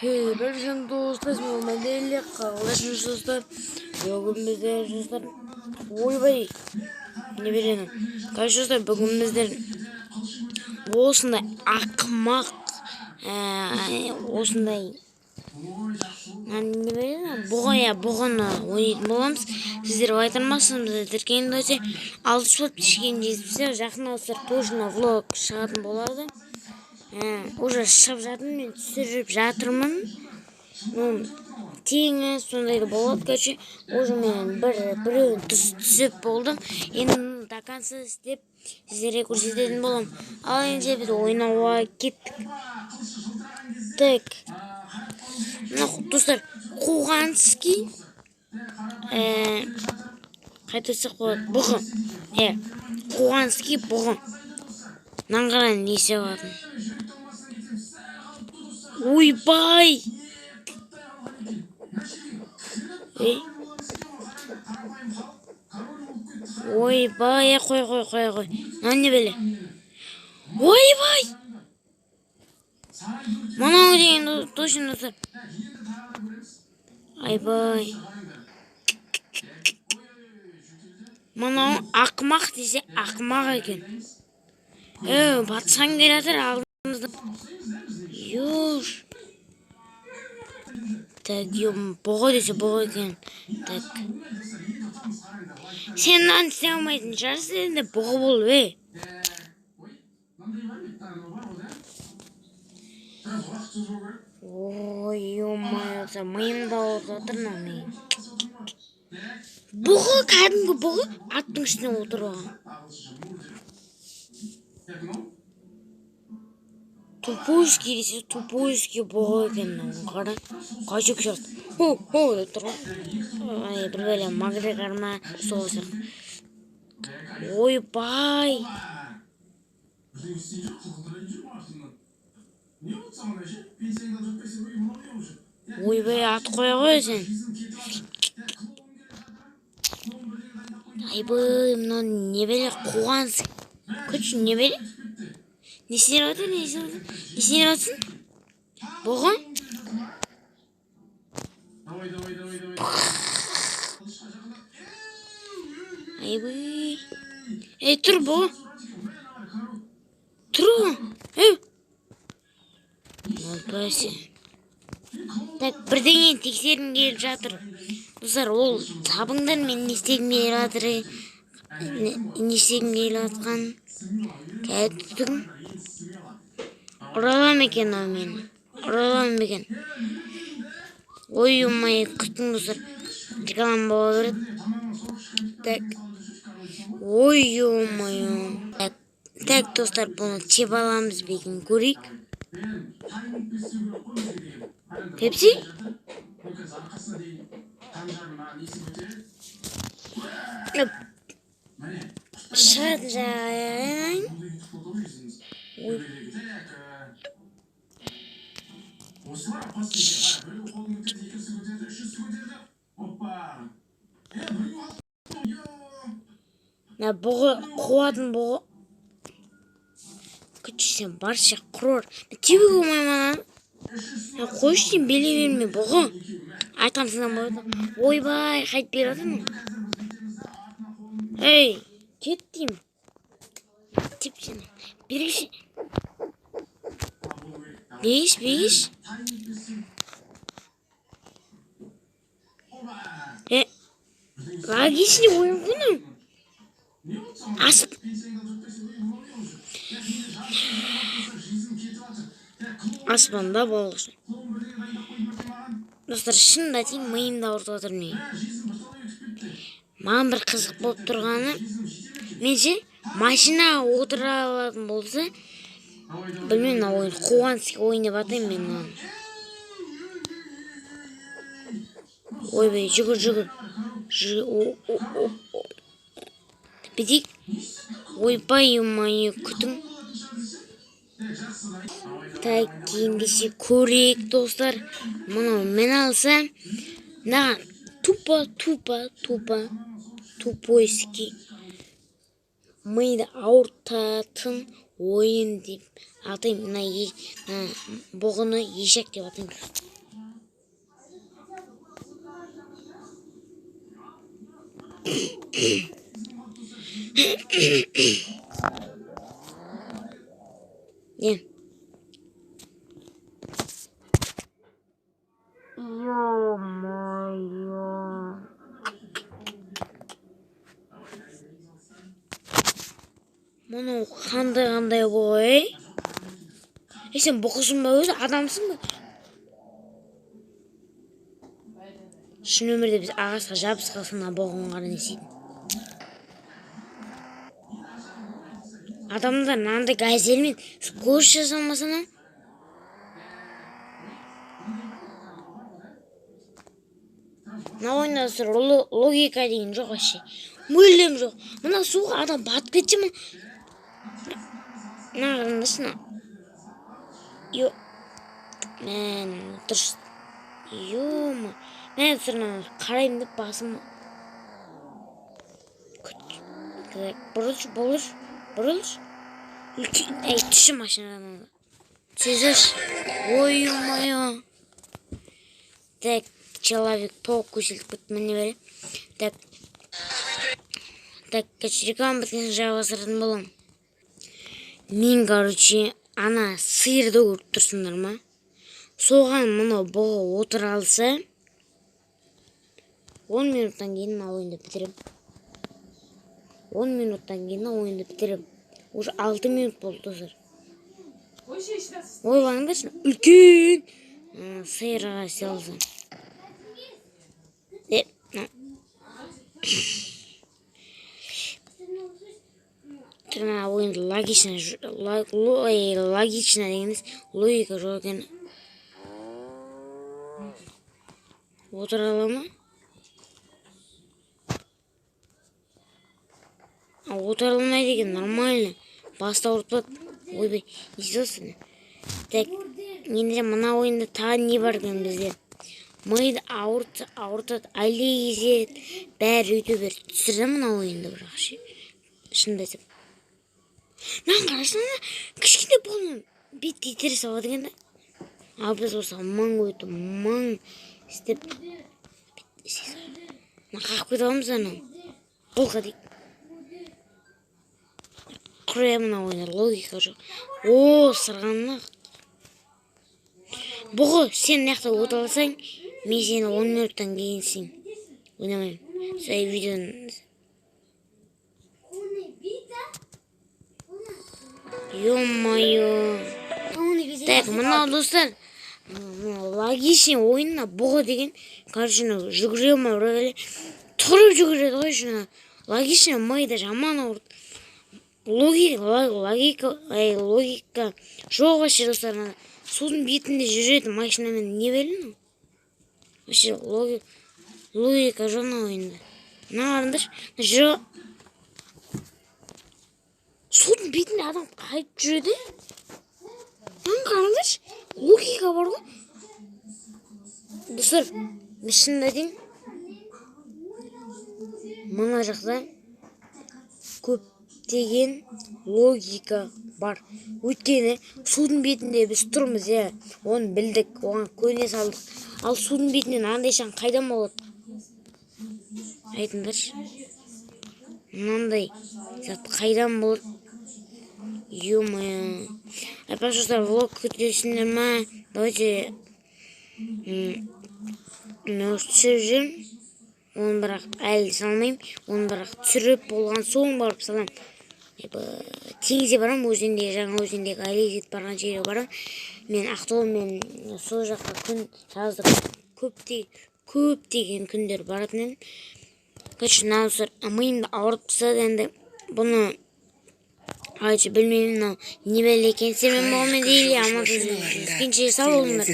Barkan dostlar, Muhammed'le kalmışız dostlar. Bugün bizler dostlar. Oyvay. Ne bileyim. Karşı dostlar bugün bizler osunda akmak. Osunda ne bileyim. Boğana oynayın bolamız. Sizler aytırmazsınız. Тіркейін десе алғыш болып тішкен жезбісе жақын алсыр точно влог шығатын болады. Уже шығып жатырмын, мен түсіріп жатырмын. Теңі сондайды болады. Короче, уже мен біреуін түсіп болдым. Енді до конца істеп сіздерге көрсететін боламын. Ал енді біз ойнауға кеттік. Так. Достар, Қуғанский қайтасы қойды. Бұғы. Қуғанский бұғы. Наңғыран несе батын. Ойбай! Ойбай, қой. Нәне беле? Ойбай! Мынау деген точно тұр. Айбай. Мынау ақмақ десе ақмақ екен. Батсаң келатыр алдымызда. Юш. Так, бұғы десе бұғы екен. Так. Сен нан істей алмайтын жарсы енді бұғы бол, Ой, ё-моё, миымда отыр мен. Бұғы, кәдімгі бұғы аттың үстіне отырған. Тупойский десе тупойский бұғы екен. Қара, қайшы күшірт. Деп тұрған. Бір бәлем Макгрегор ма соғысы. Ойбай. Ойбай, ат қоя ғой сен. Айбай, мынау не беле Қуғанский. Күш, не беле? Не істер отыр? Бұғы? Айбай. Тұр бұғы. Тұр бұғы. Алпасы. Так, бірдеңен тексерім келіп жатыр. Достар, ол табыңдар мен не істегім келіп жатыр. Не істегім келіп жатқан. Кәдімгі. Ұралам екен ау мен. Ұралам екен. Ой, ұмай, күттің достар. Реклам бола береді. Так. Ой, ұмай. Так, достар, бұны чеп аламыз бекен көрейік. Пепси? Шат жайын. Бұғы қуатын бұғы. Күтшісен барша құрор. Тебе қоймай маған. Қойшы дейін беле берме бұғы. Айтқансынан болады. Ойбай, қайт бер атырмын. Эй, кет деймін. Теп сені. Бергіші. Бегіш. Лагисіне ойын күнім. Асып. Аспанда болғысын. Достар, шында дейін миымда ұрды отыр не. Маған бір қызық болып тұрғаны. Менше машина отыра алатын болса, білмеймін ойын. Қуғанский ойны батайым мен. Ойбай, жүгір. Бедек. Ойбай, ұмайы күтің. Так, ендеше көрейік, достар. Мұны мен алсам, маған тупойский миды ауыртатын ойын деп атаймын. Мына бұғыны ешек деп атаймын. Ен. Мұны қандай ғой? Сен бұқысың ба өзі, адамсың ба? Шын өмірде біз ағасқа жабысқасын бұғын қара несейді. Адамдар мынандай газелмен көш жасамасына. Мына ойында логика деген жоқ вообще. Мүлдем жоқ. Мына суға адам батып кетсе ме? Мына қарындасына. Мен дұрыс. Йома. Мен сұрнан қарайым деп басым. Бұрылш. Түсі машинадан. Сезеш. Ой-ой-ой. Так, Человек-паук көшіліп кетті міне бере. Так, реклама біткенше жалғастыратын болам. Мен, короче, ана сиырды көріп тұрсыңдар ма? Соған мұны бұғы отыра алса, 10 минуттан кейін ойынды бітірем. 10 минуттан кейін ойынды бітірем. Уже 6 минут болды достар. Ойлаңдаршы, үлкен сиырға селді. Тұрна ойынды логично дегеніз логика жоқ екен. Отыра ала ма? Отыра алмай деген нормально. Баста ұртпады. Ойбай, не істелсін? Так, енді мына ойында тағы не бар екен бізде? Миды ауыртады, әлі езет, бәрі өте бер. Түсірді мына ойында бірақ ше. Шынды айтып. Мен қарашына кішкене болмын. Бетке тері салады екен да. Ал біз осы мың өті, мың істеп. Қақып кетіп аламыз анау. Бұлға дейік. Құрая мына ойында логика жоқ. Сырғанына. Бұғы, сен нәқті оталасаң, мен сені 10 минуттан кейінсің. Ойнамайым. Сәй видеоны. Ё-майо. Так, мына достар. Логичный ойынна бұғы деген. Короче, жүгіре ма, тұрып жүгіреді ғой шына. Логичный майда жаман ауырды. Логика жоқ вообще достар. Судың бетінде жүреді машинамен не белін? Вообще логика жоқ на ойында. Мына қараңдаршы, судың бетінде адам қайтып жүреді. Мына қараңдаршы, логика бар ғой. Достар, мен шынында дейін, мына жақта көптеген логика бар. Өйткені судың бетінде біз тұрмыз, оны білдік, оған көне салдық. Ал судың бетінен андай шаң қайдан болады? Айтыңдаршы. Мынандай зат қайдан болады? Ё-моё. Пожалуйста, влог күтесіңдер ма? Давайте түсіріп жүрмін. Оны бірақ әлі салмайым. Оны бірақ түсіріп болған соң барып салам. Теңізде барам, жаңа өзендегі әлейзет барған жерге барам. Мен Ақтаумен сол жаққа күн жаздық көптеген күндер баратын едім. Короче, наусыр миымды ауыртпаса енді бұны білмеймін, не бәле екен. Сен мен болмен дейлі, аман түзкенше сау болыңдар.